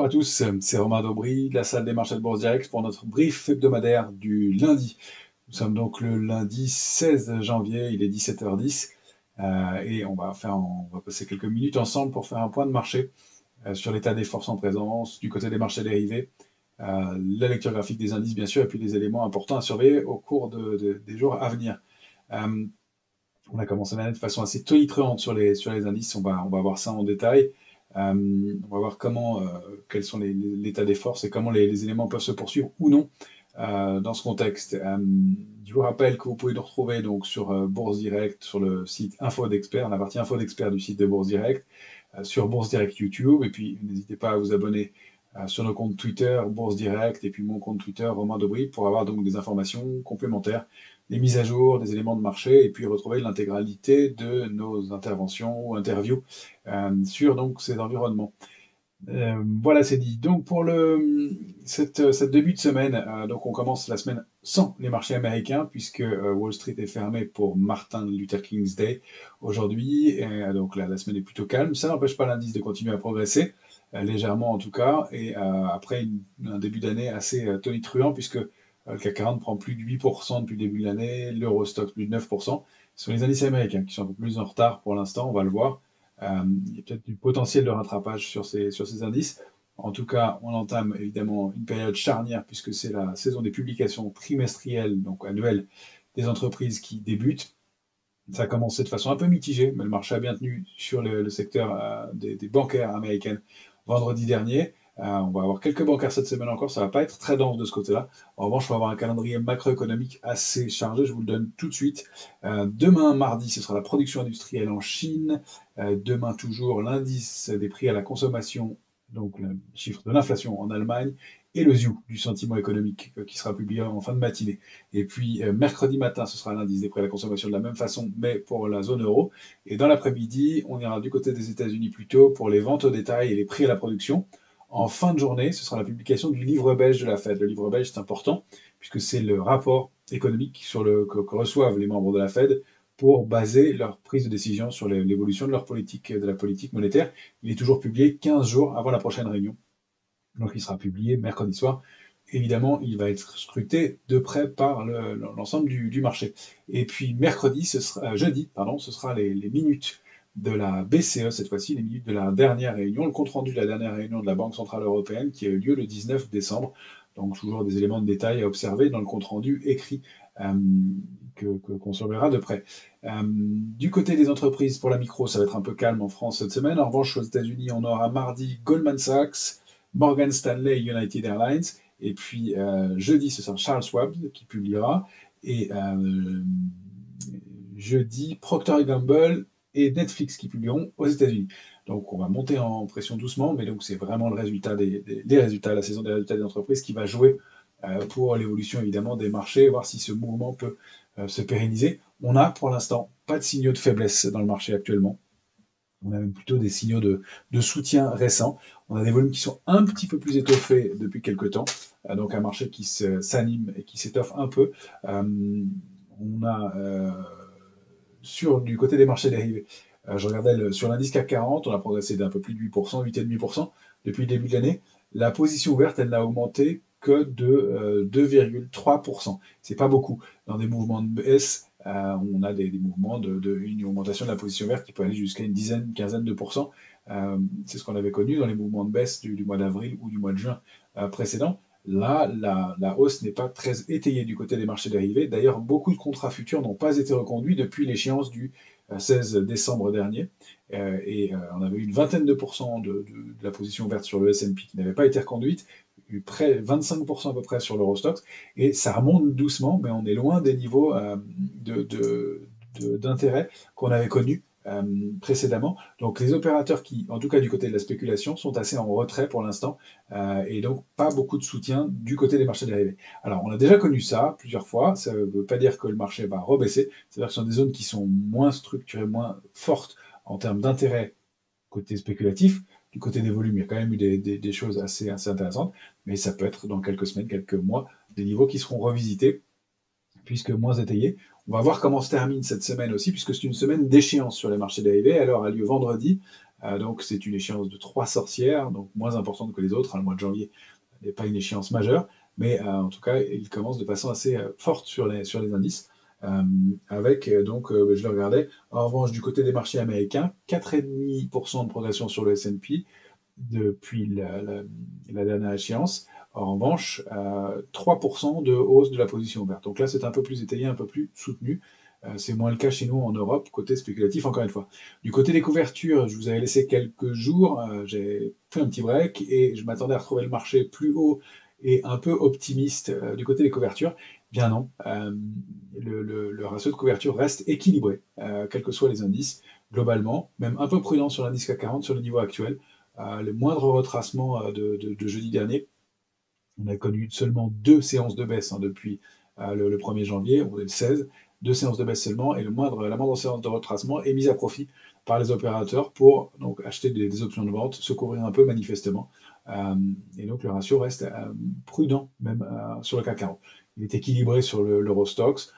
Bonjour à tous, c'est Romain Daubry de la salle des marchés de Bourse Direct pour notre brief hebdomadaire du lundi. Nous sommes donc le lundi 16 janvier, il est 17h10 et on va passer quelques minutes ensemble pour faire un point de marché sur l'état des forces en présence, du côté des marchés dérivés, la lecture graphique des indices bien sûr, et puis les éléments importants à surveiller au cours des jours à venir. Euh, on a commencé l'année de façon assez tonitruante sur les indices, on va voir ça en détail. On va voir quels sont l'état des forces et comment les éléments peuvent se poursuivre ou non dans ce contexte. Je vous rappelle que vous pouvez nous retrouver donc sur Bourse Direct, sur le site Info d'Expert, la partie Info d'Expert du site de Bourse Direct, sur Bourse Direct YouTube, et puis n'hésitez pas à vous abonner sur nos comptes Twitter, Bourse Direct, et puis mon compte Twitter, Romain Daubry, pour avoir donc des informations complémentaires, des mises à jour, des éléments de marché, et puis retrouver l'intégralité de nos interventions ou interviews sur donc ces environnements. Voilà, c'est dit. Donc pour cette début de semaine, donc on commence la semaine sans les marchés américains puisque Wall Street est fermé pour Martin Luther King's Day aujourd'hui. Donc la semaine est plutôt calme. Ça n'empêche pas l'indice de continuer à progresser, légèrement en tout cas. Et après un début d'année assez tonitruant puisque le CAC 40 prend plus de 8% depuis le début de l'année, l'Eurostoxx plus de 9%. Ce sont les indices américains qui sont un peu plus en retard pour l'instant, on va le voir. Il y a peut-être du potentiel de rattrapage sur ces indices. En tout cas, on entame évidemment une période charnière puisque c'est la saison des publications trimestrielles, donc annuelles, des entreprises qui débutent. Ça a commencé de façon un peu mitigée, mais le marché a bien tenu sur le secteur des bancaires américaines vendredi dernier. On va avoir quelques bancaires cette semaine encore, ça va pas être très dense de ce côté-là. En revanche, on va avoir un calendrier macroéconomique assez chargé, je vous le donne tout de suite. Demain, mardi, ce sera la production industrielle en Chine. Demain, toujours, l'indice des prix à la consommation, donc le chiffre de l'inflation en Allemagne, et le ZIU, du sentiment économique, qui sera publié en fin de matinée. Et puis mercredi matin, ce sera l'indice des prix à la consommation de la même façon, mais pour la zone euro. Et dans l'après-midi, on ira du côté des États-Unis plutôt pour les ventes au détail et les prix à la production. En fin de journée, ce sera la publication du livre belge de la Fed. Le livre belge, c'est important, puisque c'est le rapport économique que reçoivent les membres de la Fed pour baser leur prise de décision sur l'évolution de leur politique, de la politique monétaire. Il est toujours publié 15 jours avant la prochaine réunion. Donc il sera publié mercredi soir. Évidemment, il va être scruté de près par l'ensemble du marché. Et puis jeudi, pardon, ce sera les minutes de la BCE cette fois-ci, les minutes de la dernière réunion, le compte-rendu de la dernière réunion de la Banque Centrale Européenne qui a eu lieu le 19 décembre. Donc toujours des éléments de détail à observer dans le compte-rendu écrit qu'on surveillera de près. Du côté des entreprises, pour la micro, ça va être un peu calme en France cette semaine. En revanche, aux États-Unis, on aura mardi Goldman Sachs, Morgan Stanley et United Airlines. Et puis jeudi, ce sera Charles Schwab qui publiera. Et jeudi, Procter Gamble et Netflix qui publieront aux États-Unis. Donc on va monter en pression doucement, mais donc c'est vraiment le résultat des résultats, la saison des résultats des entreprises qui va jouer pour l'évolution évidemment des marchés, voir si ce mouvement peut se pérenniser. On n'a pour l'instant pas de signaux de faiblesse dans le marché actuellement. On a même plutôt des signaux de soutien récents. On a des volumes qui sont un petit peu plus étoffés depuis quelques temps, donc un marché qui s'anime et qui s'étoffe un peu. On a du côté des marchés dérivés, je regardais sur l'indice CAC 40, on a progressé d'un peu plus de 8%, 8,5% depuis le début de l'année. La position ouverte, elle n'a augmenté que de 2,3%. C'est pas beaucoup. Dans des mouvements de baisse, on a des mouvements une augmentation de la position verte qui peut aller jusqu'à une dizaine, une quinzaine de pourcents. C'est ce qu'on avait connu dans les mouvements de baisse du mois d'avril ou du mois de juin précédent. Là, la hausse n'est pas très étayée du côté des marchés dérivés. D'ailleurs, beaucoup de contrats futurs n'ont pas été reconduits depuis l'échéance du 16 décembre dernier. On avait eu une vingtaine de pourcents de la position verte sur le S&P qui n'avait pas été reconduite, près 25% à peu près sur l'Eurostoxx, et ça remonte doucement, mais on est loin des niveaux d'intérêt qu'on avait connus précédemment. Donc les opérateurs qui, en tout cas du côté de la spéculation, sont assez en retrait pour l'instant, et donc pas beaucoup de soutien du côté des marchés dérivés. Alors on a déjà connu ça plusieurs fois, ça ne veut pas dire que le marché va rebaisser, c'est-à-dire que ce sont des zones qui sont moins structurées, moins fortes en termes d'intérêt côté spéculatif. Du côté des volumes, il y a quand même eu des choses assez intéressantes, mais ça peut être dans quelques semaines, quelques mois, des niveaux qui seront revisités puisque moins étayé. On va voir comment se termine cette semaine aussi, puisque c'est une semaine d'échéance sur les marchés dérivés. Elle aura lieu vendredi. Donc c'est une échéance de 3 sorcières, donc moins importante que les autres, hein. Le mois de janvier n'est pas une échéance majeure, mais en tout cas, il commence de façon assez forte sur les indices. Avec, donc, je le regardais, en revanche, du côté des marchés américains, 4,5% de progression sur le S&P depuis la dernière échéance. En revanche, 3% de hausse de la position ouverte. Donc là, c'est un peu plus étayé, un peu plus soutenu. C'est moins le cas chez nous en Europe, côté spéculatif, encore une fois. Du côté des couvertures, je vous avais laissé quelques jours, j'ai fait un petit break et je m'attendais à retrouver le marché plus haut et un peu optimiste du côté des couvertures. Bien non, le ratio de couverture reste équilibré, quels que soient les indices, globalement, même un peu prudent sur l'indice CAC 40 sur le niveau actuel. Le moindre retracement de jeudi dernier, on a connu seulement 2 séances de baisse, hein, depuis le 1er janvier, on est le 16, 2 séances de baisse seulement, et la moindre séance de retracement est mise à profit par les opérateurs pour donc acheter des options de vente, se couvrir un peu manifestement. Et donc le ratio reste prudent, même sur le CAC 40. Il est équilibré sur l'Eurostoxx,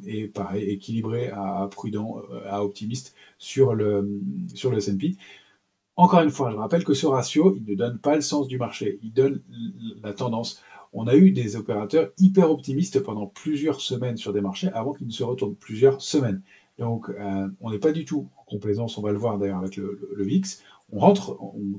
et pareil, équilibré à prudent, à optimiste sur le S&P. Encore une fois, je rappelle que ce ratio, il ne donne pas le sens du marché, il donne la tendance. On a eu des opérateurs hyper optimistes pendant plusieurs semaines sur des marchés avant qu'ils ne se retournent plusieurs semaines. Donc, on n'est pas du tout en complaisance, on va le voir d'ailleurs avec le VIX. On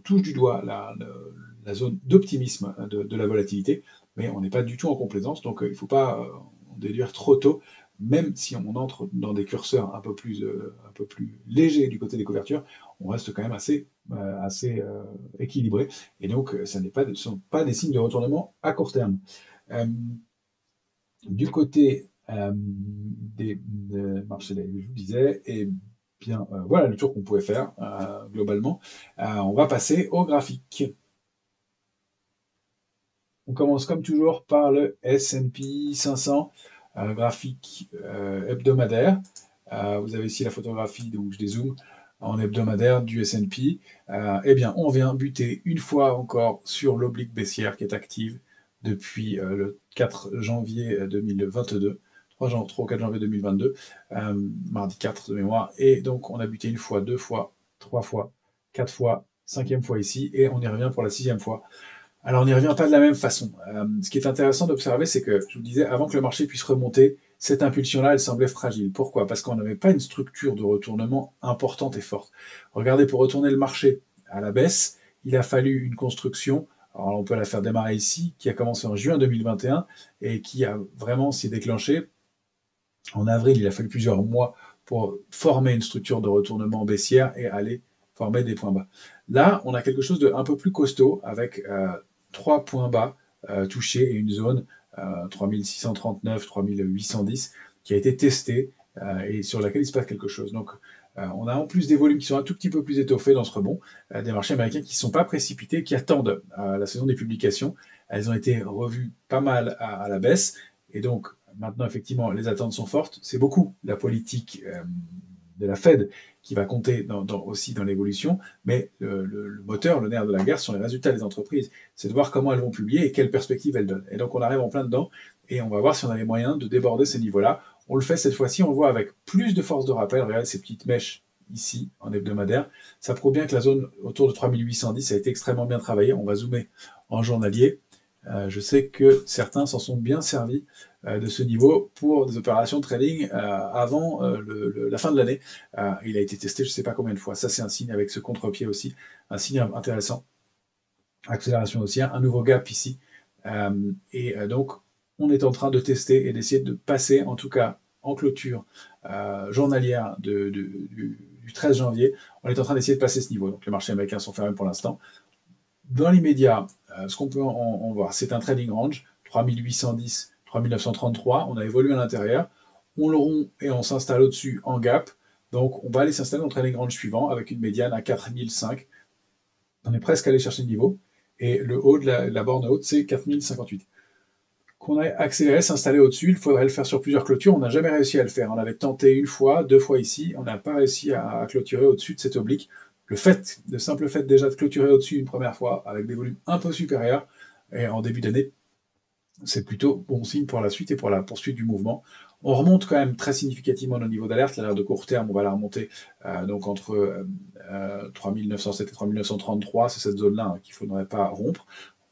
touche du doigt la zone d'optimisme de la volatilité, mais on n'est pas du tout en complaisance, donc il ne faut pas en déduire trop tôt, même si on entre dans des curseurs un peu plus légers du côté des couvertures, on reste quand même assez équilibré. Et donc, ce ne sont pas des signes de retournement à court terme. Euh, du côté des marchés, je vous disais, et bien, voilà le tour qu'on pouvait faire globalement. On va passer au graphique. On commence comme toujours par le S&P 500, graphique hebdomadaire. Vous avez ici la photographie, donc je dézoome, en hebdomadaire du S&P. Eh bien, on vient buter une fois encore sur l'oblique baissière qui est active depuis le 4 janvier 2022, 3 ou 4 janvier 2022, mardi 4 de mémoire. Et donc, on a buté une fois, 2 fois, 3 fois, 4 fois, 5e fois ici, et on y revient pour la 6e fois. Alors, on n'y revient pas de la même façon. Ce qui est intéressant d'observer, c'est que, je vous disais, avant que le marché puisse remonter, cette impulsion-là, elle semblait fragile. Pourquoi? Parce qu'on n'avait pas une structure de retournement importante et forte. Regardez, pour retourner le marché à la baisse, il a fallu une construction, alors on peut la faire démarrer ici, qui a commencé en juin 2021 et qui a vraiment s'est déclenchée en avril. Il a fallu plusieurs mois pour former une structure de retournement baissière et aller former des points bas. Là, on a quelque chose de un peu plus costaud avec 3 points bas touchés et une zone 3639, 3810 qui a été testée et sur laquelle il se passe quelque chose. Donc, on a en plus des volumes qui sont un tout petit peu plus étoffés dans ce rebond, des marchés américains qui ne sont pas précipités, qui attendent la saison des publications. Elles ont été revues pas mal à la baisse, et donc maintenant, effectivement, les attentes sont fortes. C'est beaucoup la politique de la Fed qui va compter aussi dans l'évolution, mais le moteur, le nerf de la guerre, sont les résultats des entreprises. C'est de voir comment elles vont publier et quelles perspectives elles donnent. Et donc, on arrive en plein dedans, et on va voir si on a les moyens de déborder ces niveaux-là. On le fait cette fois-ci, on le voit avec plus de force de rappel. Regardez ces petites mèches ici, en hebdomadaire. Ça prouve bien que la zone autour de 3810 a été extrêmement bien travaillée. On va zoomer en journalier. Je sais que certains s'en sont bien servis de ce niveau pour des opérations de trading avant la fin de l'année. Il a été testé je ne sais pas combien de fois. Ça, c'est un signe avec ce contre-pied aussi, un signe intéressant. Accélération haussière, un nouveau gap ici. Donc, on est en train de tester et d'essayer de passer, en tout cas en clôture journalière du 13 janvier, on est en train d'essayer de passer ce niveau. Donc, les marchés américains sont fermés pour l'instant. Dans l'immédiat, ce qu'on peut en voir, c'est un trading range, 3810, 3933, on a évolué à l'intérieur, on le rompt et on s'installe au-dessus en gap, donc on va aller s'installer dans le trading range suivant avec une médiane à 4005, on est presque allé chercher le niveau, et le haut de la borne haute, c'est 4058. Qu'on a accéléré, s'installer au-dessus, il faudrait le faire sur plusieurs clôtures, on n'a jamais réussi à le faire, on avait tenté une fois, 2 fois ici, on n'a pas réussi à clôturer au-dessus de cette oblique. Le simple fait déjà de clôturer au-dessus une première fois avec des volumes un peu supérieurs, et en début d'année, c'est plutôt bon signe pour la suite et pour la poursuite du mouvement. On remonte quand même très significativement nos niveaux d'alerte. L'alerte de court terme, on va la remonter donc entre 3907 et 3933. C'est cette zone-là qu'il ne faudrait pas rompre.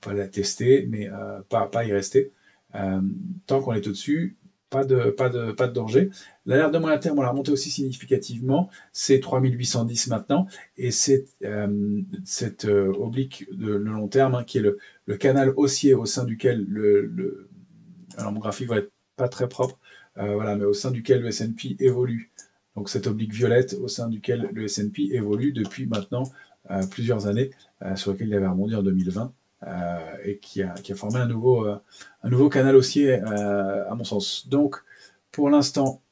On va la tester, mais pas y rester. Euh, Tant qu'on est au-dessus, pas de danger. L'alerte de moyen terme, on l'a remonté aussi significativement. C'est 3810 maintenant. Et c'est cette oblique de le long terme qui est le canal haussier au sein duquel alors mon graphique va être pas très propre, voilà, mais au sein duquel le S&P évolue. Donc cette oblique violette au sein duquel le S&P évolue depuis maintenant plusieurs années, sur lequel il avait rebondi en 2020 et qui a formé un nouveau canal haussier à mon sens. Donc pour l'instant,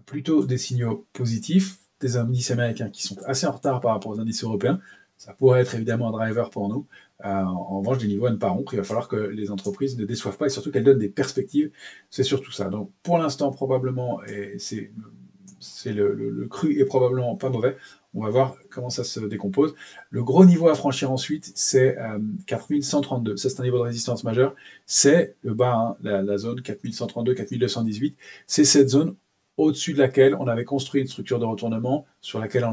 plutôt des signaux positifs, des indices américains qui sont assez en retard par rapport aux indices européens. Ça pourrait être évidemment un driver pour nous. En revanche, des niveaux à ne pas rompre, il va falloir que les entreprises ne déçoivent pas et surtout qu'elles donnent des perspectives. C'est surtout ça. Donc pour l'instant, probablement, et le cru est probablement pas mauvais. On va voir comment ça se décompose. Le gros niveau à franchir ensuite, c'est 4132. Ça, c'est un niveau de résistance majeur. C'est le bas, hein, la zone 4132, 4218. C'est cette zone au-dessus de laquelle on avait construit une structure de retournement, sur laquelle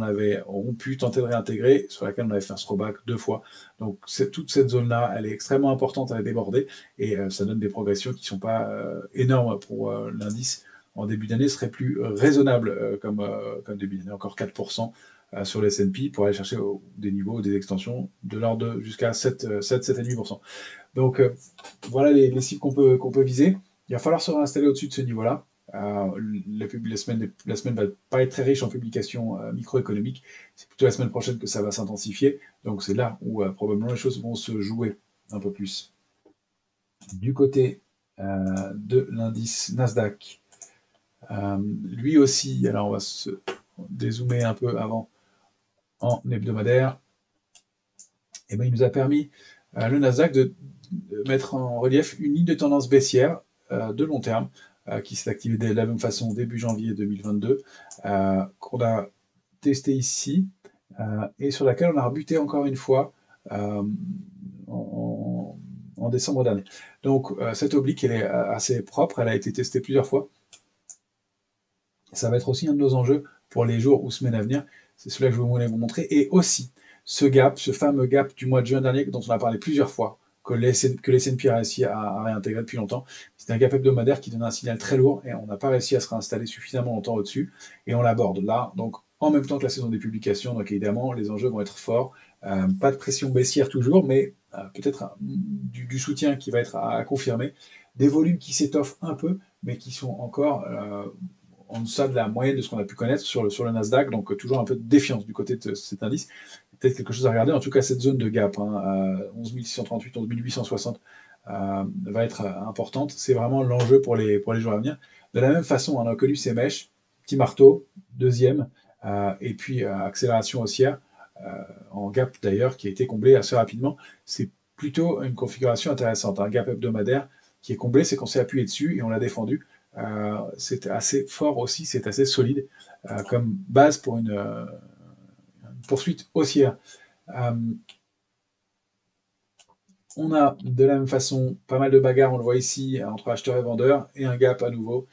on pu tenter de réintégrer, sur laquelle on avait fait un throwback 2 fois. Donc toute cette zone-là, elle est extrêmement importante à déborder, et ça donne des progressions qui ne sont pas énormes pour l'indice. En début d'année, ce serait plus raisonnable comme début d'année, encore 4% sur le S&P pour aller chercher des niveaux, des extensions de l'ordre de jusqu'à 7,5%. Donc voilà les cibles qu'on peut viser. Il va falloir se réinstaller au-dessus de ce niveau-là. La semaine va pas être très riche en publications microéconomiques. C'est plutôt la semaine prochaine que ça va s'intensifier. Donc c'est là où probablement les choses vont se jouer un peu plus. Du côté de l'indice Nasdaq, lui aussi, alors on va se dézoomer un peu avant en hebdomadaire. Et ben, il nous a permis, le Nasdaq, de mettre en relief une ligne de tendance baissière de long terme qui s'est activée de la même façon début janvier 2022, qu'on a testé ici et sur laquelle on a rebuté encore une fois en décembre dernier. Donc cette oblique, elle est assez propre, elle a été testée plusieurs fois. Ça va être aussi un de nos enjeux pour les jours ou semaines à venir. C'est cela que je voulais vous montrer. Et aussi, ce gap, ce fameux gap du mois de juin dernier dont on a parlé plusieurs fois, que les S&P a réussi à réintégrer depuis longtemps. C'est un gap hebdomadaire qui donne un signal très lourd et on n'a pas réussi à se réinstaller suffisamment longtemps au-dessus. Et on l'aborde là, donc en même temps que la saison des publications. Donc évidemment, les enjeux vont être forts. Pas de pression baissière toujours, mais peut-être du soutien qui va être à confirmer. Des volumes qui s'étoffent un peu, mais qui sont encore en deçà de la moyenne de ce qu'on a pu connaître sur le Nasdaq, donc toujours un peu de défiance du côté de cet indice. Peut-être quelque chose à regarder. En tout cas, cette zone de gap, 11 638, 11 860, va être importante. C'est vraiment l'enjeu pour les jours à venir. De la même façon, on a connu ces mèches, petit marteau, deuxième, et puis accélération haussière, en gap d'ailleurs, qui a été comblé assez rapidement. C'est plutôt une configuration intéressante. Un gap hebdomadaire qui est comblé, c'est qu'on s'est appuyé dessus et on l'a défendu. C'est assez fort aussi, c'est assez solide comme base pour une poursuite haussière. On a de la même façon pas mal de bagarres, on le voit ici, entre acheteurs et vendeurs, et un gap à nouveau,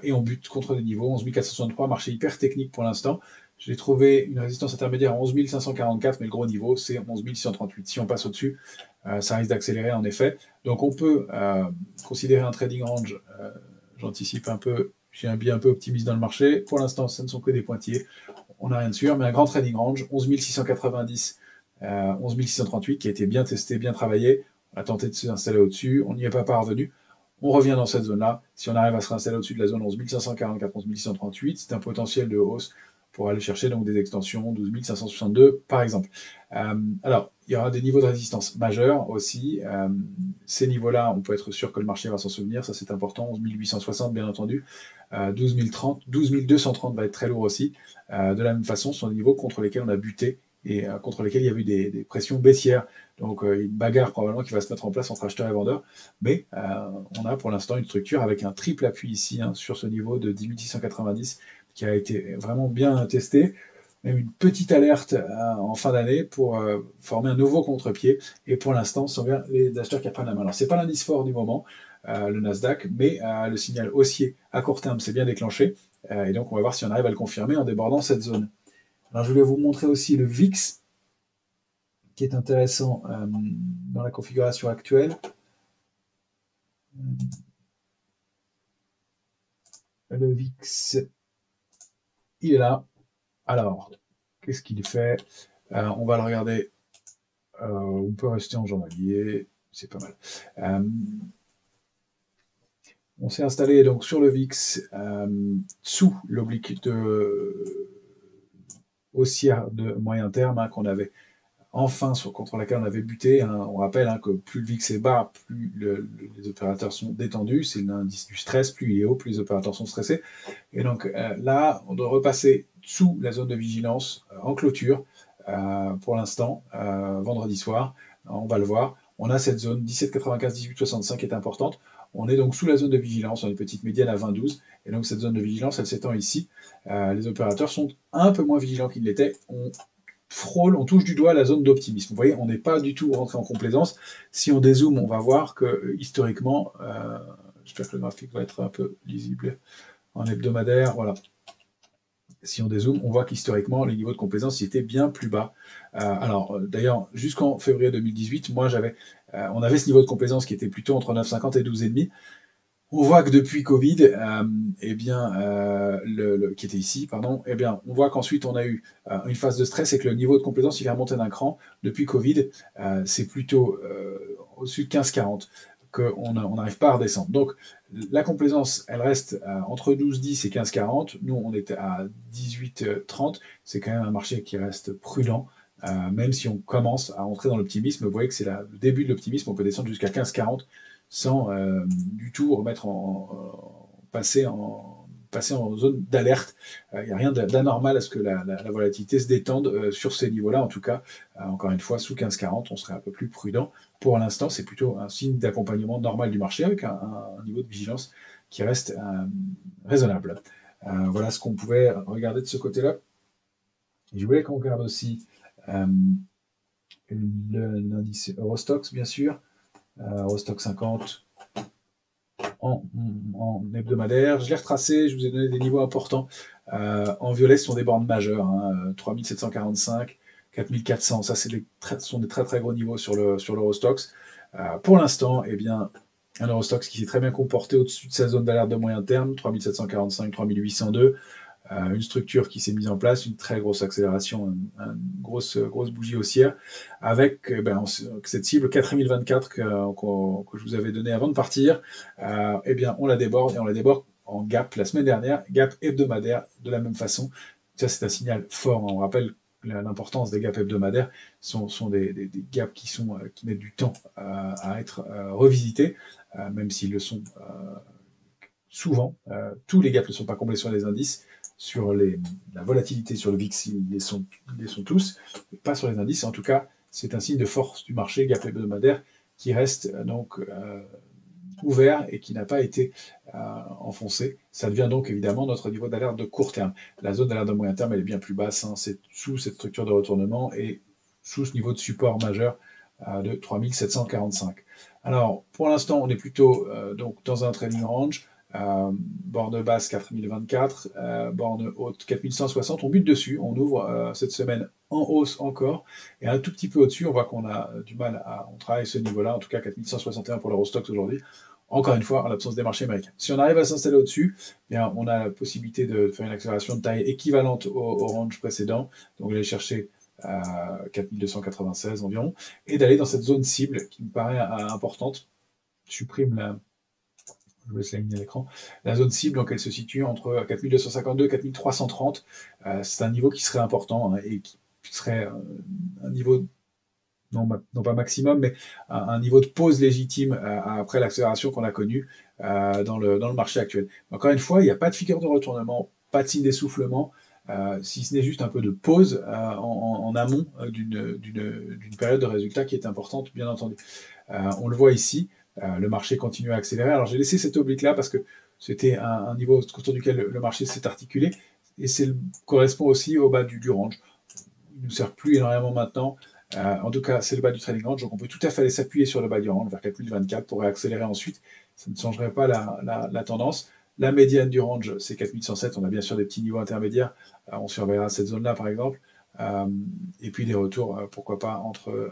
et on bute contre des niveaux, 11 463, marché hyper technique pour l'instant. J'ai trouvé une résistance intermédiaire à 11 544, mais le gros niveau, c'est 11 638. Si on passe au-dessus, ça risque d'accélérer en effet. Donc on peut considérer un trading range, j'anticipe un peu, j'ai un biais un peu optimiste dans le marché. Pour l'instant, ce ne sont que des pointillés, on n'a rien de sûr, mais un grand trading range, 11 690, 11 638, qui a été bien testé, bien travaillé. On a tenté de s'installer au-dessus, on n'y est pas parvenu. On revient dans cette zone-là. Si on arrive à se réinstaller au-dessus de la zone 11 544, 11 638, c'est un potentiel de hausse pour aller chercher donc des extensions 12 562 par exemple. Alors, il y aura des niveaux de résistance majeurs aussi. Ces niveaux-là, on peut être sûr que le marché va s'en souvenir, ça c'est important. 11 860 bien entendu. 12 230 va être très lourd aussi. De la même façon, ce sont des niveaux contre lesquels on a buté et contre lesquels il y a eu des pressions baissières. Donc une bagarre probablement qui va se mettre en place entre acheteurs et vendeurs. Mais on a pour l'instant une structure avec un triple appui ici sur ce niveau de 10 690 qui a été vraiment bien testé. même une petite alerte en fin d'année pour former un nouveau contre-pied. Et pour l'instant, ce sont bien les acheteurs qui apprennent la main. Alors, c'est pas l'indice fort du moment, le Nasdaq, mais le signal haussier à court terme s'est bien déclenché. Et donc, on va voir si on arrive à le confirmer en débordant cette zone. Alors, je voulais vous montrer aussi le VIX, qui est intéressant dans la configuration actuelle. Le VIX, il est là. Alors, qu'est-ce qu'il fait? On va le regarder. On peut rester en journalier, c'est pas mal. On s'est installé donc sur le VIX sous l'oblique haussière de moyen terme qu'on avait enfin contre laquelle on avait buté. On rappelle que plus le VIX est bas, plus les opérateurs sont détendus. C'est l'indice du stress. Plus il est haut, plus les opérateurs sont stressés. Et donc là, on doit repasser sous la zone de vigilance en clôture pour l'instant, vendredi soir. On va le voir. On a cette zone 17,95-18,65 qui est importante. On est donc sous la zone de vigilance, on a une petite médiane à 20,12. Et donc cette zone de vigilance, elle s'étend ici. Les opérateurs sont un peu moins vigilants qu'ils l'étaient. On frôle, on touche du doigt la zone d'optimisme. Vous voyez, on n'est pas du tout rentré en complaisance. Si on dézoome, on va voir que historiquement, j'espère que le graphique va être un peu lisible en hebdomadaire, voilà. Si on dézoome, on voit qu'historiquement, les niveaux de complaisance étaient bien plus bas. Alors, d'ailleurs, jusqu'en février 2018, on avait ce niveau de complaisance qui était plutôt entre 9,50 et 12,5. On voit que depuis Covid, qui était ici, pardon, on voit qu'ensuite on a eu une phase de stress et que le niveau de complaisance il est remonté d'un cran. Depuis Covid, c'est plutôt au-dessus de 15,40 qu'on n'arrive pas à redescendre. Donc la complaisance, elle reste entre 12,10 et 15,40. Nous, on était à 18,30. C'est quand même un marché qui reste prudent. Même si on commence à entrer dans l'optimisme, vous voyez que c'est le début de l'optimisme, on peut descendre jusqu'à 15,40 sans du tout passer en zone d'alerte. Il n'y a rien d'anormal à ce que la volatilité se détende sur ces niveaux-là. En tout cas, encore une fois, sous 15,40, on serait un peu plus prudent. Pour l'instant, c'est plutôt un signe d'accompagnement normal du marché avec un niveau de vigilance qui reste raisonnable. Voilà ce qu'on pouvait regarder de ce côté-là. Je voulais qu'on regarde aussi l'indice Eurostoxx, bien sûr. Eurostoxx 50 en hebdomadaire. Je l'ai retracé, je vous ai donné des niveaux importants. En violet, ce sont des bornes majeures, 3745, 4400. Ça, ce sont des très très gros niveaux sur l'Eurostoxx. Pour l'instant, un Eurostoxx qui s'est très bien comporté au-dessus de sa zone d'alerte de moyen terme, 3745, 3802. Une structure qui s'est mise en place, une très grosse accélération, une grosse bougie haussière, avec cette cible 4024 que je vous avais donnée avant de partir. On la déborde, et on la déborde en gap la semaine dernière, gap hebdomadaire de la même façon. Ça, c'est un signal fort. On rappelle l'importance des gaps hebdomadaires sont des gaps qui mettent du temps à être revisités, même s'ils le sont souvent. Tous les gaps ne sont pas comblés sur les indices. Sur la volatilité sur le VIX, ils les sont tous, mais pas sur les indices. En tout cas, c'est un signe de force du marché, gap hebdomadaire, qui reste donc ouvert et qui n'a pas été enfoncé. Ça devient donc évidemment notre niveau d'alerte de court terme. La zone d'alerte de moyen terme, elle est bien plus basse. C'est sous cette structure de retournement et sous ce niveau de support majeur de 3745. Alors, pour l'instant, on est plutôt donc dans un trading range. Borne basse 4024, borne haute 4160, on bute dessus, on ouvre cette semaine en hausse encore, et un tout petit peu au-dessus, on voit qu'on a du mal on travaille ce niveau-là, en tout cas 4161 pour l'Eurostoxx aujourd'hui, encore une fois en l'absence des marchés américains. Si on arrive à s'installer au-dessus, on a la possibilité de faire une accélération de taille équivalente au range précédent, donc d'aller chercher 4296 environ, et d'aller dans cette zone cible qui me paraît importante. Je supprime je vous laisse l'aligner à l'écran. La zone cible, donc, elle se situe entre 4252 et 4330. C'est un niveau qui serait important et qui serait un niveau, non pas maximum, mais un niveau de pause légitime après l'accélération qu'on a connue dans le marché actuel. Encore une fois, il n'y a pas de figure de retournement, pas de signe d'essoufflement, si ce n'est juste un peu de pause en amont d'une période de résultats qui est importante, bien entendu. On le voit ici, le marché continue à accélérer. Alors j'ai laissé cette oblique là parce que c'était un niveau autour duquel le marché s'est articulé. et correspond aussi au bas du range. Il ne nous sert plus énormément maintenant. En tout cas, c'est le bas du trading range, donc on peut tout à fait aller s'appuyer sur le bas du range vers 4024 pour réaccélérer ensuite. Ça ne changerait pas la tendance. La médiane du range, c'est 4107. On a bien sûr des petits niveaux intermédiaires. On surveillera cette zone-là, par exemple. Et puis des retours, pourquoi pas, entre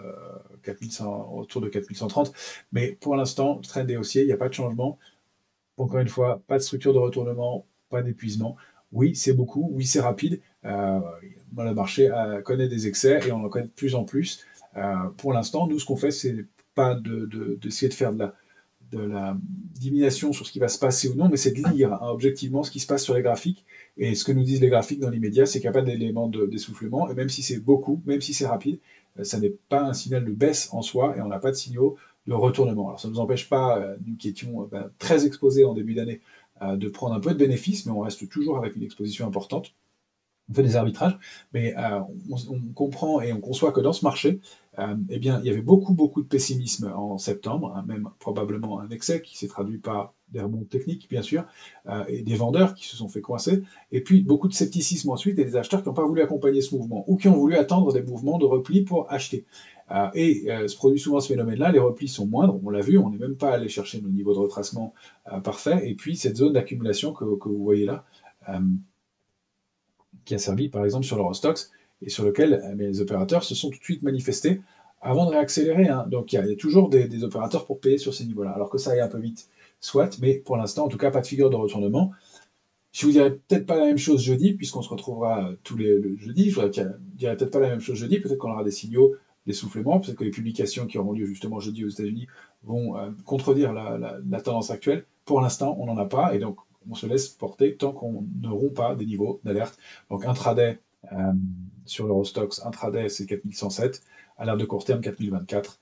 4100, autour de 4130. Mais pour l'instant, le trend est haussier, il n'y a pas de changement. Encore une fois, pas de structure de retournement, pas d'épuisement. Oui, c'est beaucoup, oui, c'est rapide. Le marché connaît des excès et on en connaît de plus en plus. Pour l'instant, nous, ce qu'on fait, c'est pas d'essayer de faire de la divination sur ce qui va se passer ou non, mais c'est de lire objectivement ce qui se passe sur les graphiques. Et ce que nous disent les graphiques dans l'immédiat, c'est qu'il n'y a pas d'élément d'essoufflement. Et même si c'est beaucoup, même si c'est rapide, ça n'est pas un signal de baisse en soi et on n'a pas de signaux de retournement. Alors ça ne nous empêche pas, nous qui étions très exposés en début d'année, de prendre un peu de bénéfices, mais on reste toujours avec une exposition importante. On fait des arbitrages, mais on comprend et on conçoit que dans ce marché, eh bien, il y avait beaucoup de pessimisme en septembre, hein, même probablement un excès qui s'est traduit par des rebonds techniques, bien sûr, et des vendeurs qui se sont fait coincer, et puis beaucoup de scepticisme ensuite, et des acheteurs qui n'ont pas voulu accompagner ce mouvement, ou qui ont voulu attendre des mouvements de repli pour acheter. Se produit souvent ce phénomène-là, les replis sont moindres, on l'a vu, on n'est même pas allé chercher nos niveaux de retracement parfaits, et puis cette zone d'accumulation que vous voyez là, qui a servi par exemple sur l'Eurostoxx et sur lequel les opérateurs se sont tout de suite manifestés avant de réaccélérer. Hein. Donc il y a toujours des opérateurs pour payer sur ces niveaux-là. Alors que ça aille un peu vite, soit, mais pour l'instant, en tout cas, pas de figure de retournement. Je vous dirai peut-être pas la même chose jeudi, puisqu'on se retrouvera tous le jeudi. Je vous dirai peut-être pas la même chose jeudi, peut-être qu'on aura des signaux d'essoufflement, peut-être que les publications qui auront lieu justement jeudi aux États-Unis vont contredire la tendance actuelle. Pour l'instant, on n'en a pas, et donc on se laisse porter tant qu'on ne rompt pas des niveaux d'alerte. Donc intraday sur l'Eurostoxx, intraday c'est 4107, alerte de court terme 4024,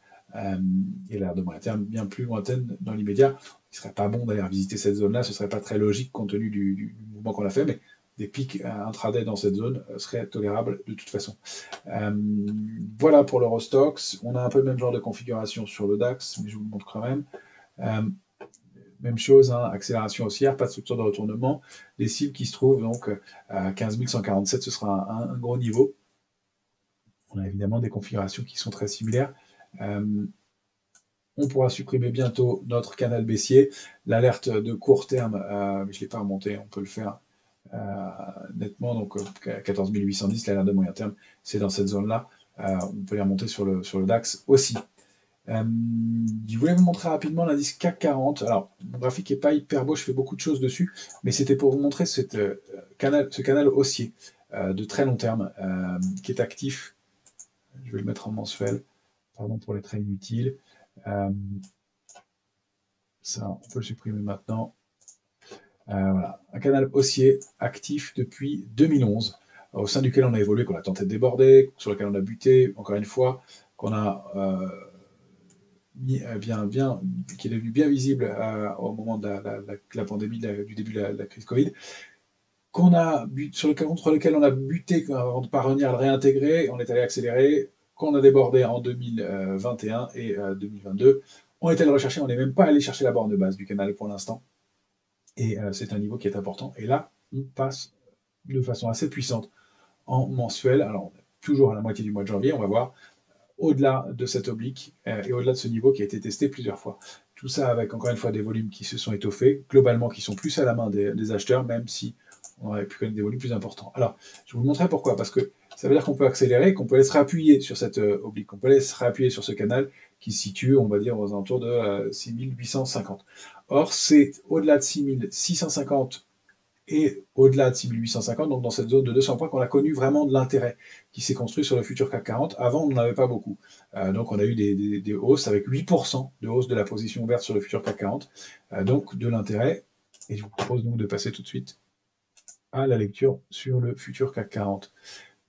et l'alerte de moyen terme bien plus lointaine dans l'immédiat. Il ne serait pas bon d'aller visiter cette zone-là, ce ne serait pas très logique compte tenu du mouvement qu'on a fait, mais des pics intraday dans cette zone seraient tolérables de toute façon. Voilà pour l'Eurostoxx. On a un peu le même genre de configuration sur le DAX, mais je vous le montre quand même. Même chose, hein, accélération haussière, pas de structure de retournement. Les cibles qui se trouvent donc à 15 147, ce sera un gros niveau. On a évidemment des configurations qui sont très similaires. On pourra supprimer bientôt notre canal baissier. L'alerte de court terme, je ne l'ai pas remonté, on peut le faire nettement. Donc 14 810, l'alerte de moyen terme, c'est dans cette zone-là. On peut les remonter sur le DAX aussi. Je voulais vous montrer rapidement l'indice CAC 40. Alors, mon graphique n'est pas hyper beau, je fais beaucoup de choses dessus, mais c'était pour vous montrer ce canal haussier de très long terme qui est actif. Je vais le mettre en mensuel, pardon pour les traits inutiles. Ça, on peut le supprimer maintenant. Voilà, un canal haussier actif depuis 2011, au sein duquel on a évolué, qu'on a tenté de déborder, sur lequel on a buté, encore une fois, qu'on a qui est devenu bien visible au moment de la pandémie, du début de la crise Covid, contre lequel on a buté avant de parvenir à le réintégrer, on est allé accélérer, qu'on a débordé en 2021 et 2022. On est allé le rechercher, on n'est même pas allé chercher la borne de base du canal pour l'instant. Et c'est un niveau qui est important. Et là, on passe de façon assez puissante en mensuel. Alors, on est toujours à la moitié du mois de janvier, on va voir, au-delà de cette oblique et au-delà de ce niveau qui a été testé plusieurs fois. Tout ça avec, encore une fois, des volumes qui se sont étoffés, globalement qui sont plus à la main des acheteurs, même si on aurait pu connaître des volumes plus importants. Alors, je vais vous montrer pourquoi, parce que ça veut dire qu'on peut accélérer, qu'on peut aller se réappuyer sur cette oblique, qu'on peut aller se réappuyer sur ce canal qui se situe, on va dire, aux alentours de 6850. Or, c'est au-delà de 6650 et au-delà de 6850, donc dans cette zone de 200 points, qu'on a connu vraiment de l'intérêt qui s'est construit sur le futur CAC 40. Avant, on n'en avait pas beaucoup. Donc, on a eu des hausses avec 8% de hausse de la position ouverte sur le futur CAC 40. Donc, de l'intérêt. Et je vous propose donc de passer tout de suite à la lecture sur le futur CAC 40.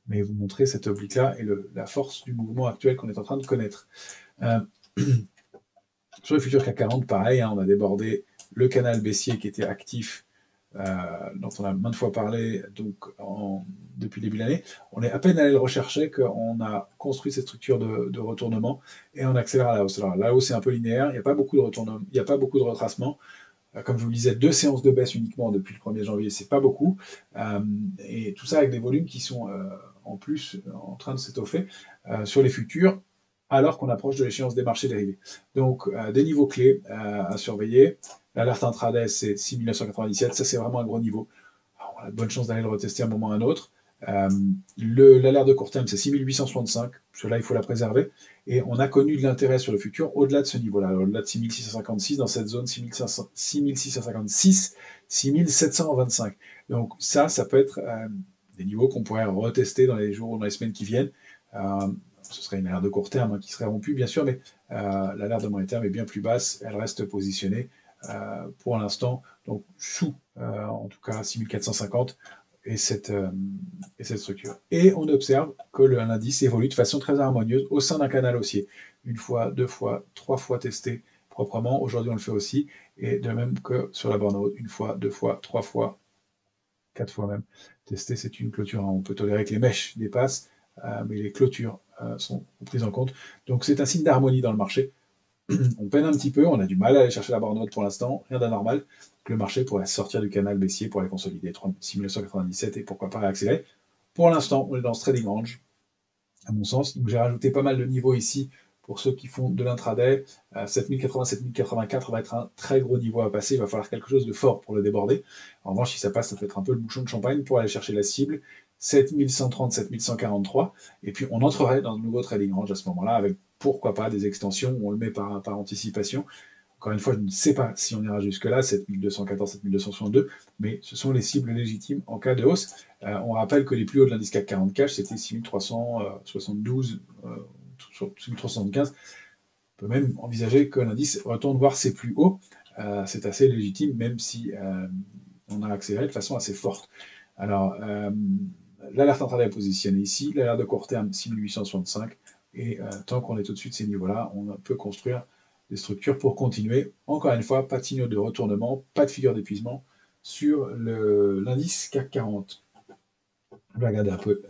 Mais vous montrer cette oblique-là et la force du mouvement actuel qu'on est en train de connaître. Sur le futur CAC 40, pareil, hein, on a débordé le canal baissier qui était actif, dont on a maintes fois parlé donc, depuis le début de l'année. On est à peine allé le rechercher qu'on a construit cette structure de retournement et on accélère à la hausse. Alors la hausse est un peu linéaire, il n'y a pas beaucoup de retournement, il n'y a pas beaucoup de retracement. Comme je vous le disais, 2 séances de baisse uniquement depuis le 1er janvier, c'est pas beaucoup. Et tout ça avec des volumes qui sont en plus en train de s'étoffer sur les futurs, alors qu'on approche de l'échéance des marchés dérivés. Donc, des niveaux clés à surveiller. L'alerte intraday, c'est 6997, ça c'est vraiment un gros niveau. Alors, on a de bonnes chances d'aller le retester à un moment ou à un autre. L'alerte de court terme, c'est 6865. Cela, il faut la préserver. Et on a connu de l'intérêt sur le futur au-delà de ce niveau-là, au-delà de 6656, dans cette zone 6656, 6725. Donc ça peut être des niveaux qu'on pourrait retester dans les jours ou dans les semaines qui viennent. Ce serait une alerte de court terme qui serait rompue, bien sûr, mais l'alerte de moyen terme est bien plus basse. Elle reste positionnée pour l'instant, donc sous, en tout cas, 6450 et cette structure. Et on observe que l'indice évolue de façon très harmonieuse au sein d'un canal haussier. Une fois, 2 fois, 3 fois testé proprement. Aujourd'hui, on le fait aussi. Et de même que sur la borne haute, 1 fois, 2 fois, 3 fois, 4 fois même. Testé, c'est une clôture. On peut tolérer que les mèches dépassent, mais les clôtures sont prises en compte. Donc c'est un signe d'harmonie dans le marché. On peine un petit peu, on a du mal à aller chercher la barre haute pour l'instant, rien d'anormal. Le marché pourrait sortir du canal baissier pour aller consolider 6997 et pourquoi pas réaccélérer. Pour l'instant, on est dans ce trading range, à mon sens. Donc j'ai rajouté pas mal de niveaux ici pour ceux qui font de l'intraday. 7080, 7084 va être un très gros niveau à passer. Il va falloir quelque chose de fort pour le déborder. En revanche, si ça passe, ça peut être un peu le bouchon de champagne pour aller chercher la cible. 7130, 7143. Et puis on entrerait dans un nouveau trading range à ce moment-là avec pourquoi pas des extensions. On le met par anticipation. Encore une fois, je ne sais pas si on ira jusque-là, 7214, 7262, mais ce sont les cibles légitimes en cas de hausse. On rappelle que les plus hauts de l'indice CAC 40 cash, c'était 6372, 6375. On peut même envisager que l'indice retourne voir ses plus hauts. C'est assez légitime, même si on a accéléré de façon assez forte. Alors, l'alerte intraday est positionnée ici, l'alerte de court terme 6865, et tant qu'on est au-dessus de ces niveaux-là, on peut construire des structures pour continuer. Encore une fois, pas de signaux de retournement, pas de figure d'épuisement sur l'indice CAC 40. On va regarder un peu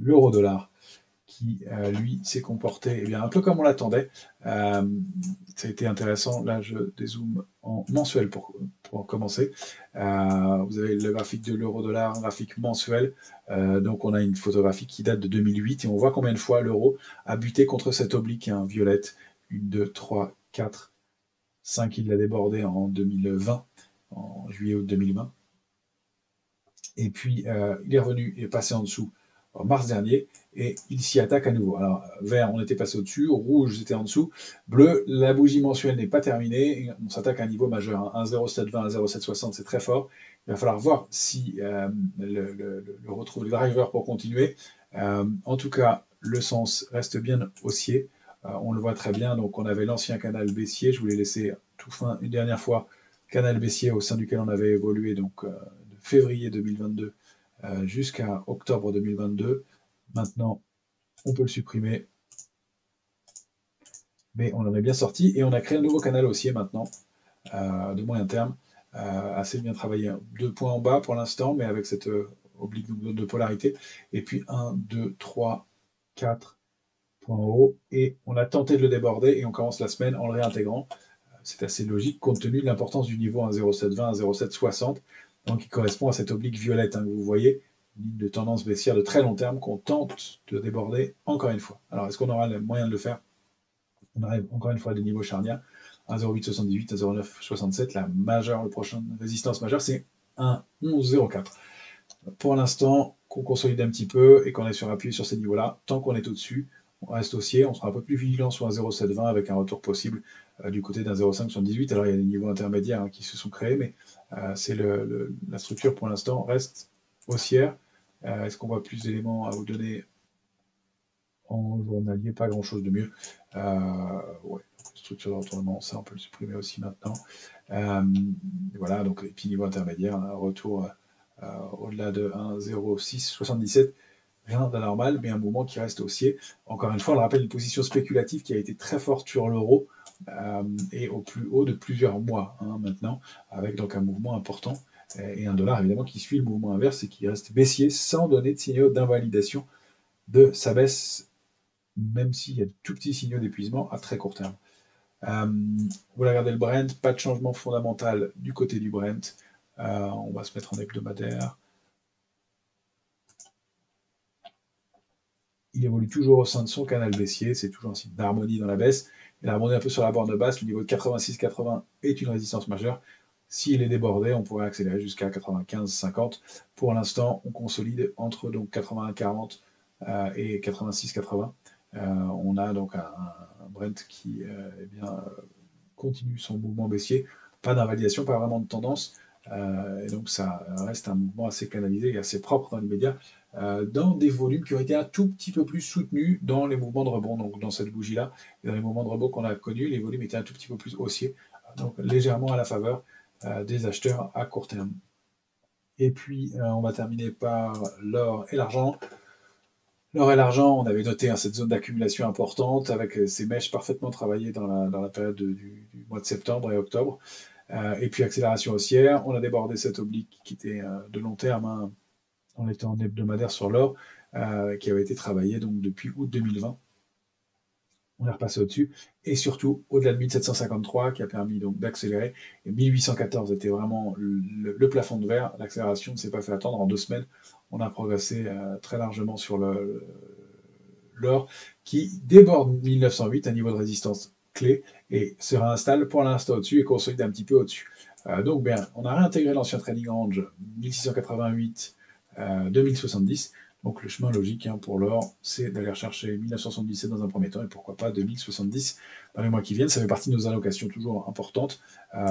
l'euro-dollar qui, lui, s'est comporté eh bien, un peu comme on l'attendait. Ça a été intéressant. Là, je dézoome en mensuel pour commencer. Vous avez le graphique de l'euro-dollar, un graphique mensuel. Donc, on a une photographie qui date de 2008 et on voit combien de fois l'euro a buté contre cette oblique violette. 1, 2, 3, 4, 5, il l'a débordé en 2020, en juillet-août 2020. Et puis, il est revenu, il est passé en dessous en mars dernier, et il s'y attaque à nouveau. Alors, vert, on était passé au-dessus, rouge, c'était en dessous, bleu, la bougie mensuelle n'est pas terminée, on s'attaque à un niveau majeur, 1,0720, 1,0760, c'est très fort. Il va falloir voir si le retrouve le driver pour continuer. En tout cas, le sens reste bien haussier, on le voit très bien, donc on avait l'ancien canal baissier, je vous l'ai laissé tout fin une dernière fois, canal baissier au sein duquel on avait évolué, donc de février 2022 jusqu'à octobre 2022. Maintenant, on peut le supprimer, mais on en est bien sorti et on a créé un nouveau canal haussier maintenant, de moyen terme, assez bien travaillé. 2 points en bas pour l'instant, mais avec cette oblique de polarité. Et puis 1, 2, 3, 4 points en haut. Et on a tenté de le déborder et on commence la semaine en le réintégrant. C'est assez logique compte tenu de l'importance du niveau 1,0720, 1,0760, donc qui correspond à cette oblique violette que vous voyez, une ligne de tendance baissière de très long terme qu'on tente de déborder encore une fois. Alors, est-ce qu'on aura le moyen de le faire? On arrive encore une fois à des niveaux charnières, 1,0878, 1,0967, la majeure, le prochain résistance majeure, c'est 1,1104. Pour l'instant, qu'on consolide un petit peu et qu'on est sur appuyé sur ces niveaux-là, tant qu'on est au-dessus, on reste haussier, on sera un peu plus vigilant sur un 0,720 avec un retour possible du côté d'un 0,578. Alors il y a des niveaux intermédiaires qui se sont créés, mais c'est la structure pour l'instant reste haussière. Est-ce qu'on voit plus d'éléments à vous donner en journalier? Pas grand-chose de mieux. Ouais, structure de retournement, ça on peut le supprimer aussi maintenant. Voilà, donc et puis niveau intermédiaire, un retour au-delà de 1,0677. Rien d'anormal, mais un mouvement qui reste haussier. Encore une fois, on le rappelle, une position spéculative qui a été très forte sur l'euro et au plus haut de plusieurs mois maintenant, avec donc un mouvement important et un dollar évidemment qui suit le mouvement inverse et qui reste baissier sans donner de signaux d'invalidation de sa baisse, même s'il y a de tout petits signaux d'épuisement à très court terme. Euh, vous regardez le Brent, pas de changement fondamental du côté du Brent. On va se mettre en hebdomadaire. Il évolue toujours au sein de son canal baissier, c'est toujours un signe d'harmonie dans la baisse. Il a remonté un peu sur la borne basse, le niveau de 86,80 est une résistance majeure. S'il est débordé, on pourrait accélérer jusqu'à 95,50. Pour l'instant, on consolide entre donc 81,40 et 86,80. On a donc un Brent qui eh bien, continue son mouvement baissier. Pas d'invalidation, pas vraiment de tendance. Et donc ça reste un mouvement assez canalisé et assez propre dans l'immédiat, dans des volumes qui ont été un tout petit peu plus soutenus dans les mouvements de rebond. Donc dans cette bougie-là, et dans les mouvements de rebond qu'on a connus, les volumes étaient un tout petit peu plus haussiers, donc légèrement à la faveur des acheteurs à court terme. Et puis on va terminer par l'or et l'argent. L'or et l'argent, on avait noté cette zone d'accumulation importante avec ces mèches parfaitement travaillées dans la période du mois de septembre et octobre. Et puis accélération haussière, on a débordé cette oblique qui était de long terme, hein, on était en hebdomadaire sur l'or, qui avait été travaillé donc depuis août 2020. On est repassé au-dessus, et surtout au-delà de 1753, qui a permis donc d'accélérer. Et 1814 était vraiment le plafond de verre. L'accélération ne s'est pas fait attendre. En 2 semaines, on a progressé très largement sur l'or, qui déborde 1908, un niveau de résistance clé, et se réinstalle pour l'instant au-dessus et consolide un petit peu au-dessus. Donc, bien, on a réintégré l'ancien trading range 1688 2070. Donc le chemin logique, hein, pour l'or, c'est d'aller rechercher 1977 dans un premier temps et pourquoi pas 2070 dans les mois qui viennent. Ça fait partie de nos allocations toujours importantes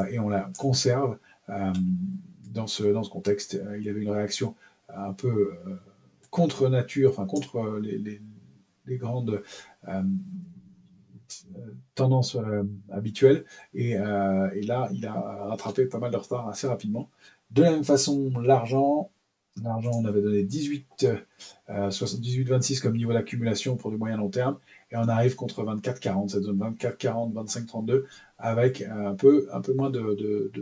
et on la conserve dans ce contexte. Il y avait une réaction un peu contre nature, enfin contre les grandes tendances habituelles et là, il a rattrapé pas mal de retard assez rapidement. De la même façon, l'argent, on avait donné 18,26 comme niveau d'accumulation pour du moyen long terme, et on arrive contre 24,40, cette zone 24,40, 25,32, avec un peu moins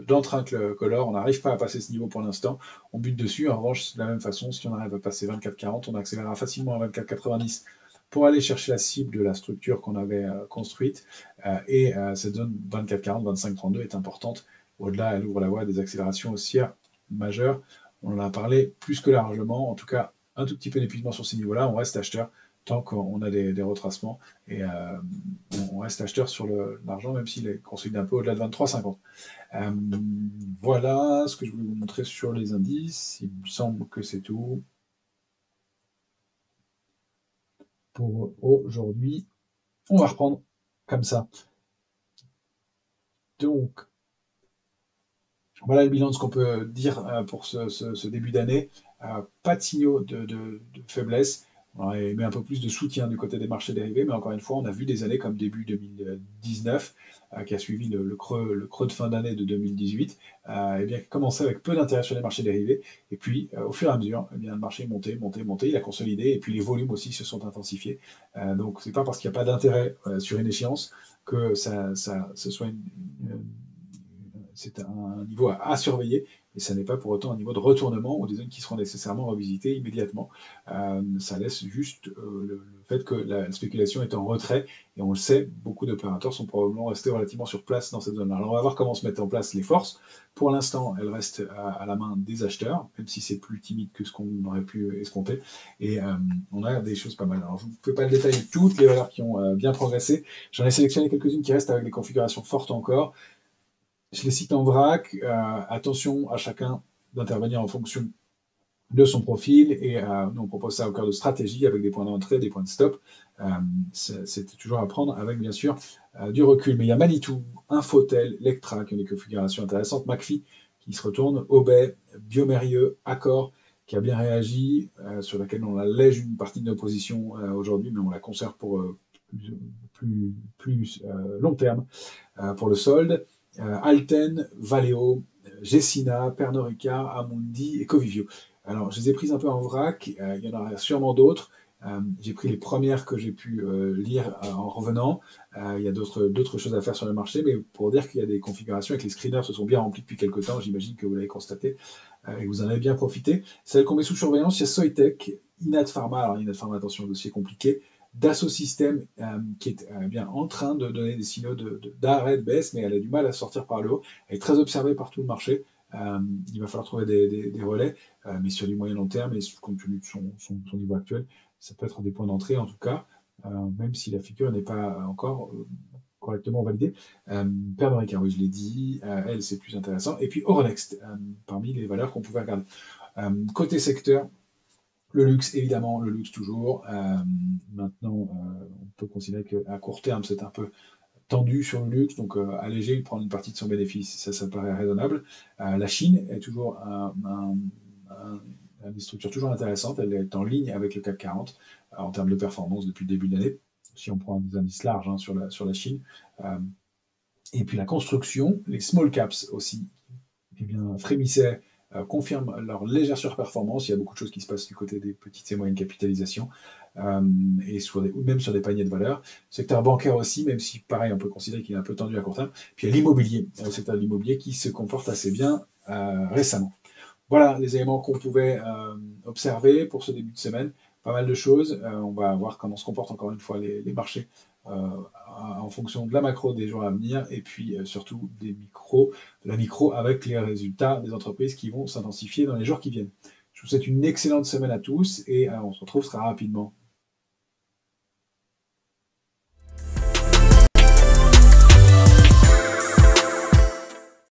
d'entrain que l'or. On n'arrive pas à passer ce niveau pour l'instant, on bute dessus. En revanche, de la même façon, si on arrive à passer 24,40, on accélérera facilement à 24,90 pour aller chercher la cible de la structure qu'on avait construite. Et cette zone 24,40, 25,32 est importante. Au-delà, elle ouvre la voie à des accélérations haussières majeures. On en a parlé plus que largement, en tout cas un tout petit peu d'épuisement sur ces niveaux-là. On reste acheteur tant qu'on a des retracements et on reste acheteur sur l'argent, même s'il est consolidé un peu au-delà de 23,50. Voilà ce que je voulais vous montrer sur les indices. Il me semble que c'est tout pour aujourd'hui. On va reprendre comme ça. Donc, voilà le bilan de ce qu'on peut dire pour ce début d'année. Pas de signaux de faiblesse. On aurait aimé un peu plus de soutien du côté des marchés dérivés, mais encore une fois, on a vu des années comme début 2019, qui a suivi le creux de fin d'année de 2018, et bien, qui commençait avec peu d'intérêt sur les marchés dérivés. Et puis, au fur et à mesure, eh bien, le marché est monté, monté, monté, il a consolidé, et puis les volumes aussi se sont intensifiés. Donc, c'est pas parce qu'il n'y a pas d'intérêt sur une échéance que ce soit c'est un niveau à surveiller, mais ça n'est pas pour autant un niveau de retournement ou des zones qui seront nécessairement revisitées immédiatement. Ça laisse juste le fait que la spéculation est en retrait, et on le sait, beaucoup d'opérateurs sont probablement restés relativement sur place dans cette zone-là. Alors on va voir comment se mettent en place les forces. Pour l'instant, elles restent à la main des acheteurs, même si c'est plus timide que ce qu'on aurait pu escompter, et on a des choses pas mal. Alors je ne fais pas le détail de toutes les valeurs qui ont bien progressé, j'en ai sélectionné quelques-unes qui restent avec des configurations fortes encore. Je les cite en vrac. Attention à chacun d'intervenir en fonction de son profil et nous on propose ça au cœur de stratégie avec des points d'entrée, des points de stop. C'est toujours à prendre avec bien sûr du recul. Mais il y a Manitou, Infotel, Lectra qui ont des configurations intéressantes, McPhee qui se retourne, Obey, Biomérieux, Accor qui a bien réagi, sur laquelle on allège une partie de nos positions aujourd'hui, mais on la conserve pour plus long terme pour le solde. Alten, Valeo, Gessina, Pernod Ricard, Amundi et Covivio. Alors, je les ai prises un peu en vrac, il y en aura sûrement d'autres. J'ai pris les premières que j'ai pu lire en revenant. Il y a d'autres choses à faire sur le marché, mais pour dire qu'il y a des configurations et que les screeners se sont bien remplis depuis quelques temps, j'imagine que vous l'avez constaté et que vous en avez bien profité. Celle qu'on met sous surveillance, il y a Soitec, Inat Pharma. Alors, Inat Pharma, attention, dossier compliqué. Dassault Systèmes qui est bien en train de donner des signaux d'arrêt, de baisse, mais elle a du mal à sortir par le haut. Elle est très observée par tout le marché. Il va falloir trouver des relais, mais sur du moyen long terme, et compte tenu de son niveau actuel, ça peut être des points d'entrée en tout cas, même si la figure n'est pas encore correctement validée. Pernod Ricard, oui, je l'ai dit, elle, c'est plus intéressant. Et puis Euronext, parmi les valeurs qu'on pouvait regarder. Côté secteur, le luxe, évidemment, le luxe toujours. Maintenant, on peut considérer qu'à court terme, c'est un peu tendu sur le luxe, donc alléger, prendre une partie de son bénéfice, ça paraît raisonnable. La Chine est toujours des structures toujours intéressantes, elle est en ligne avec le CAC 40 en termes de performance depuis le début de l'année, si on prend des indices larges hein, sur la Chine. Euh, et puis la construction, les small caps aussi, eh bien, frémissaient, confirment leur légère surperformance. Il y a beaucoup de choses qui se passent du côté des petites et moyennes capitalisations, et même sur des paniers de valeur. Secteur bancaire aussi, même si, pareil, on peut considérer qu'il est un peu tendu à court terme. Puis il y a l'immobilier, le secteur de l'immobilier qui se comporte assez bien récemment. Voilà les éléments qu'on pouvait observer pour ce début de semaine. Pas mal de choses. On va voir comment se comportent encore une fois les marchés en fonction de la macro des jours à venir et puis surtout de la micro avec les résultats des entreprises qui vont s'intensifier dans les jours qui viennent. Je vous souhaite une excellente semaine à tous et on se retrouve très rapidement.